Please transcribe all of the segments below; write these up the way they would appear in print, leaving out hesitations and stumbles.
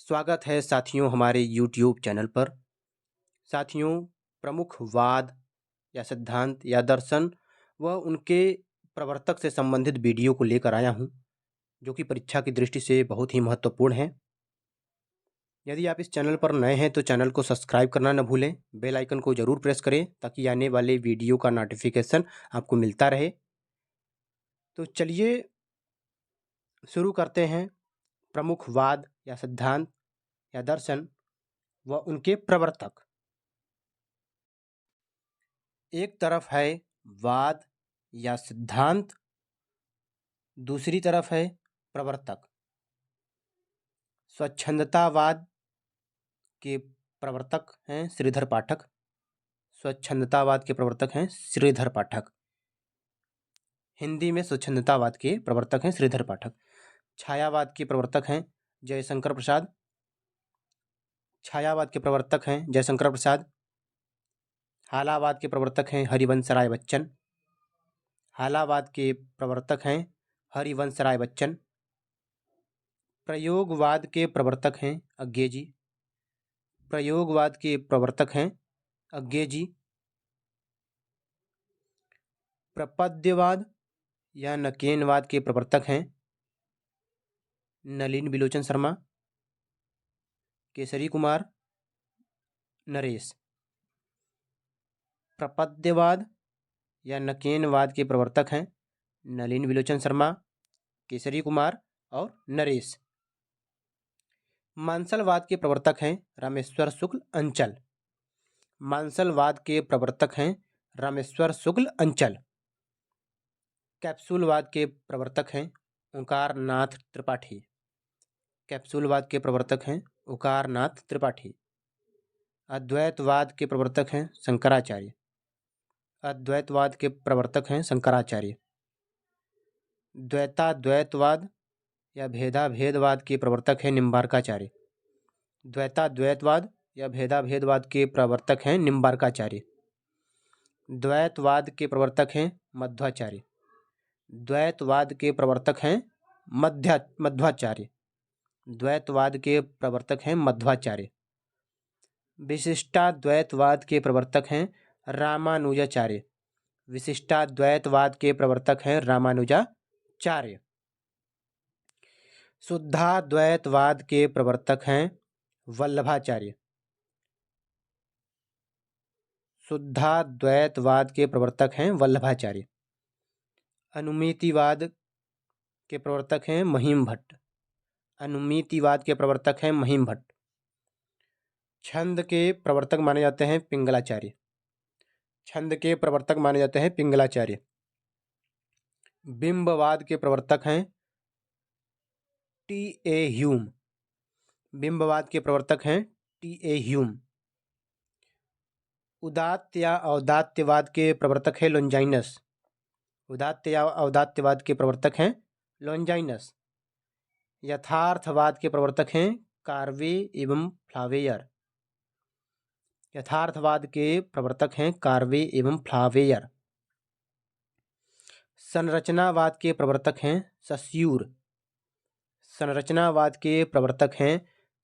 स्वागत है साथियों हमारे YouTube चैनल पर। साथियों, प्रमुख वाद या सिद्धांत या दर्शन व उनके प्रवर्तक से संबंधित वीडियो को लेकर आया हूं, जो कि परीक्षा की दृष्टि से बहुत ही महत्वपूर्ण है। यदि आप इस चैनल पर नए हैं तो चैनल को सब्सक्राइब करना न भूलें, बेल आइकन को ज़रूर प्रेस करें ताकि आने वाले वीडियो का नोटिफिकेशन आपको मिलता रहे। तो चलिए शुरू करते हैं। प्रमुख वाद या सिद्धांत या दर्शन व उनके प्रवर्तक। एक तरफ है वाद या सिद्धांत, दूसरी तरफ है प्रवर्तक। स्वच्छंदतावाद के प्रवर्तक हैं श्रीधर पाठक। स्वच्छंदतावाद के प्रवर्तक हैं श्रीधर पाठक। हिंदी में स्वच्छंदतावाद के प्रवर्तक हैं श्रीधर पाठक। छायावाद के प्रवर्तक हैं जयशंकर प्रसाद। छायावाद के प्रवर्तक हैं जयशंकर प्रसाद। हालावाद के प्रवर्तक हैं हरिवंश राय बच्चन। हालावाद के प्रवर्तक हैं हरिवंश राय बच्चन। प्रयोगवाद के प्रवर्तक हैं अज्ञे जी। प्रयोगवाद के प्रवर्तक हैं अज्ञे जी। प्रपद्यवाद या नकेनवाद के प्रवर्तक हैं नलिन बिलोचन शर्मा, केसरी कुमार, नरेश। प्रपद्यवाद या नकेनवाद के प्रवर्तक हैं नलिन बिलोचन शर्मा, केसरी कुमार और नरेश। मांसलवाद के प्रवर्तक हैं रामेश्वर शुक्ल अंचल। मांसलवाद के प्रवर्तक हैं रामेश्वर शुक्ल अंचल। कैप्सूलवाद के प्रवर्तक हैं ओंकार नाथ त्रिपाठी। कैप्सूलवाद के प्रवर्तक हैं ओंकार नाथ त्रिपाठी। अद्वैतवाद के प्रवर्तक हैं शंकराचार्य। अद्वैतवाद के प्रवर्तक हैं शंकराचार्य। द्वैताद्वैतवाद या भेदाभेदवाद के प्रवर्तक हैं निम्बार्काचार्य। द्वैताद्वैतवाद या भेदाभेदवाद के प्रवर्तक हैं निम्बार्काचार्य। द्वैतवाद के प्रवर्तक हैं मध्वाचार्य। द्वैतवाद के प्रवर्तक हैं मध्वाचार्य। द्वैतवाद के प्रवर्तक हैं मध्वाचार्य। विशिष्टाद्वैतवाद के प्रवर्तक हैं रामानुजाचार्य। विशिष्टाद्वैतवाद के प्रवर्तक हैं रामानुजाचार्य। शुद्धाद्वैतवाद के प्रवर्तक हैं वल्लभाचार्य। शुद्धाद्वैतवाद के प्रवर्तक हैं वल्लभाचार्य। अनुमितिवाद के प्रवर्तक हैं महिम भट्ट। अनुमितिवाद के प्रवर्तक हैं महिम भट्ट। छंद के प्रवर्तक माने जाते हैं पिंगलाचार्य। छंद के प्रवर्तक माने जाते हैं पिंगलाचार्य। बिंबवाद के प्रवर्तक हैं टी.ए. ह्यूम। बिंबवाद के प्रवर्तक हैं टी.ए. ह्यूम। उदात्त या औदात्यवाद के प्रवर्तक हैं लोंजाइनस। उदात्त या औदात्यवाद के प्रवर्तक हैं लोंजाइनस। यथार्थवाद के प्रवर्तक हैं कार्वे एवं फ्लावेयर। यथार्थवाद के प्रवर्तक हैं कार्वे एवं फ्लावेयर। संरचनावाद के प्रवर्तक हैं सस्यूर। संरचनावाद के प्रवर्तक हैं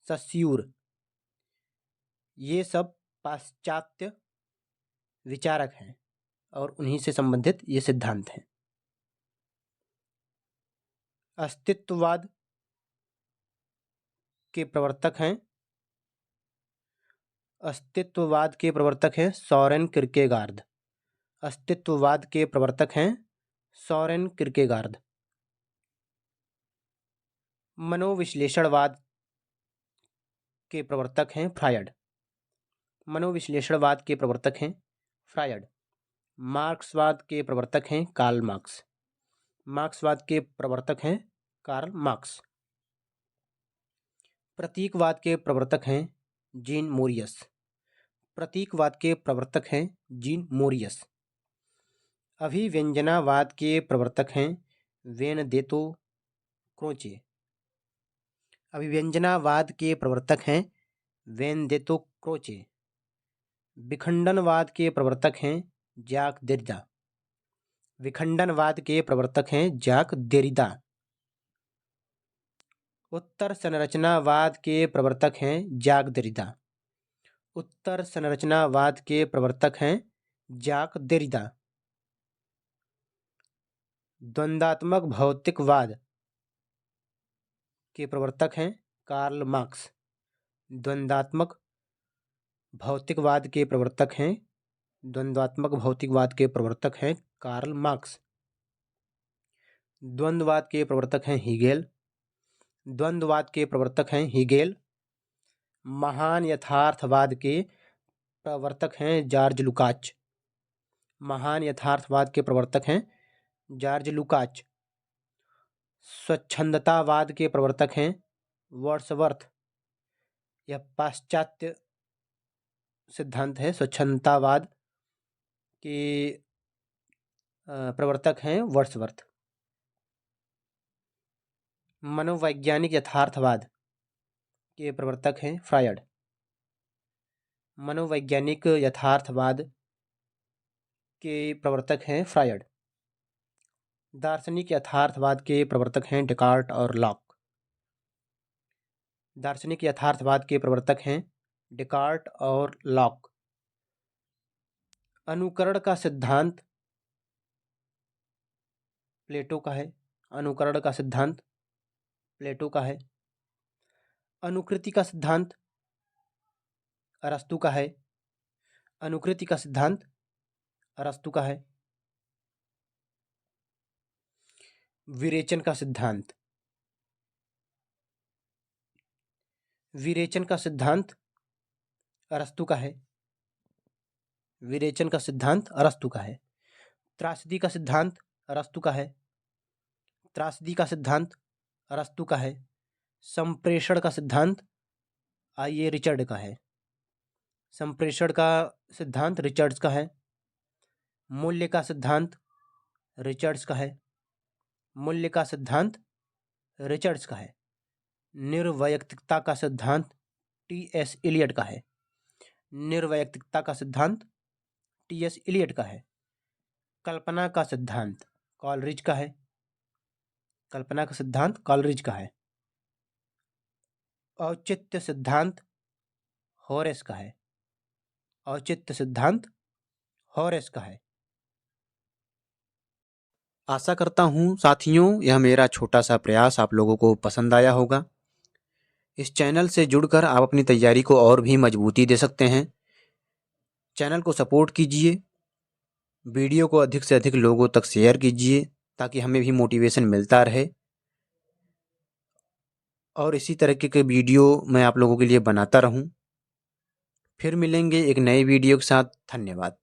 सस्यूर। ये सब पाश्चात्य विचारक हैं और उन्हीं से संबंधित ये सिद्धांत हैं। अस्तित्ववाद के प्रवर्तक हैं अस्तित्ववाद के प्रवर्तक हैं सोरेन किरकेगार्द। अस्तित्ववाद के प्रवर्तक हैं सोरेन किरकेगार्द। मनोविश्लेषणवाद के प्रवर्तक हैं फ्रायड। मनोविश्लेषणवाद के प्रवर्तक हैं फ्रायड। मार्क्सवाद के प्रवर्तक हैं कार्ल मार्क्स। मार्क्सवाद के प्रवर्तक हैं कार्ल मार्क्स। प्रतीकवाद के प्रवर्तक हैं जीन मोरियस। प्रतीकवाद के प्रवर्तक हैं जीन मोरियस। अभिव्यंजनावाद के प्रवर्तक हैं वेनदेतो क्रोचे। अभिव्यंजनावाद के प्रवर्तक हैं वेनदेतो क्रोचे। विखंडनवाद के प्रवर्तक हैं जैक देरिडा। विखंडनवाद के प्रवर्तक हैं जैक देरिडा। उत्तर संरचनावाद के प्रवर्तक हैं जाक देरिदा। उत्तर संरचनावाद के प्रवर्तक हैं जाक देरिदा। द्वंद्वात्मक भौतिकवाद के प्रवर्तक हैं कार्ल मार्क्स। द्वंद्वात्मक भौतिकवाद के प्रवर्तक हैं द्वंद्वात्मक भौतिकवाद के प्रवर्तक हैं कार्ल मार्क्स। द्वंद्ववाद के प्रवर्तक हैं हीगेल। द्वंद्ववाद के प्रवर्तक हैं हीगेल। महान यथार्थवाद के प्रवर्तक हैं जॉर्ज लुकाच। महान यथार्थवाद के प्रवर्तक हैं जॉर्ज लुकाच। स्वच्छंदतावाद के प्रवर्तक हैं वर्ड्सवर्थ। यह पाश्चात्य सिद्धांत है। स्वच्छंदतावाद के प्रवर्तक हैं वर्ड्सवर्थ। मनोवैज्ञानिक यथार्थवाद के प्रवर्तक हैं फ्रायड। मनोवैज्ञानिक यथार्थवाद के प्रवर्तक हैं फ्रायड। दार्शनिक यथार्थवाद के प्रवर्तक हैं डेकार्ट और लॉक। दार्शनिक यथार्थवाद के प्रवर्तक हैं डेकार्ट और लॉक। अनुकरण का सिद्धांत प्लेटो का है। अनुकरण का सिद्धांत प्लेटो का है। अनुकृति का सिद्धांत अरस्तू का है। अनुकृति का सिद्धांत अरस्तू का है। विरेचन का सिद्धांत विरेचन का सिद्धांत अरस्तू का है। विरेचन का सिद्धांत अरस्तू का है। त्रासदी का सिद्धांत अरस्तू का है। त्रासदी का सिद्धांत अरस्तू का है। संप्रेषण का सिद्धांत आइए रिचर्ड का है। संप्रेषण का सिद्धांत रिचर्ड्स का है। मूल्य का सिद्धांत रिचर्ड्स का है। मूल्य का सिद्धांत रिचर्ड्स का है। निर्वैयक्तिकता का सिद्धांत टी.एस. इलियट का है। निर्वैयक्तिकता का सिद्धांत टी.एस. इलियट का है। कल्पना का सिद्धांत कॉलरिज का है। कल्पना का सिद्धांत कॉलरिज का है। औचित्य सिद्धांत होरेस का है। औचित्य सिद्धांत होरेस का है। आशा करता हूँ साथियों यह मेरा छोटा सा प्रयास आप लोगों को पसंद आया होगा। इस चैनल से जुड़कर आप अपनी तैयारी को और भी मजबूती दे सकते हैं। चैनल को सपोर्ट कीजिए। वीडियो को अधिक से अधिक लोगों तक शेयर कीजिए ताकि हमें भी मोटिवेशन मिलता रहे और इसी तरीके के वीडियो मैं आप लोगों के लिए बनाता रहूं। फिर मिलेंगे एक नए वीडियो के साथ। धन्यवाद।